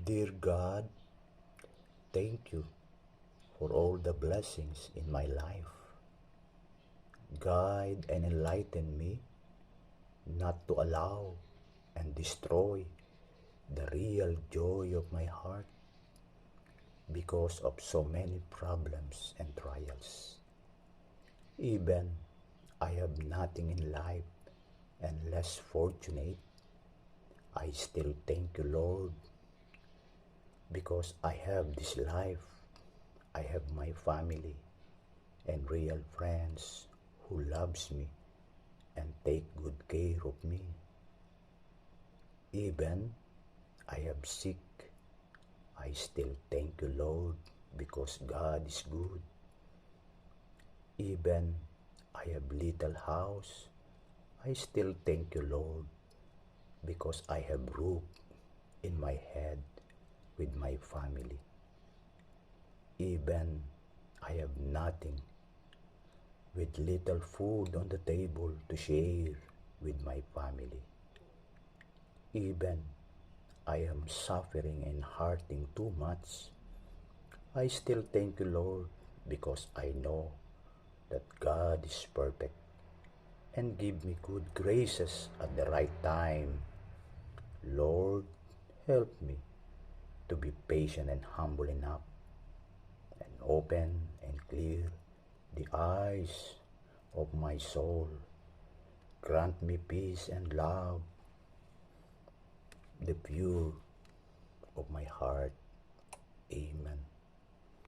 Dear God, thank you for all the blessings in my life. Guide and enlighten me not to allow and destroy the real joy of my heart because of so many problems and trials. Even I have nothing in life and less fortunate, I still thank you, Lord, because I have this life. I have my family and real friends who loves me and take good care of me. Even I am sick, I still thank you, Lord, because God is good. Even I have little house, I still thank you, Lord, because I have roof in my head with my family. Even I have nothing, with little food on the table to share with my family. Even I am suffering and hurting too much, I still thank you, Lord, because I know that God is perfect and give me good graces at the right time. Lord, help me to be patient and humble enough and open and clear the eyes of my soul. Grant me peace and love, the pure of my heart. Amen.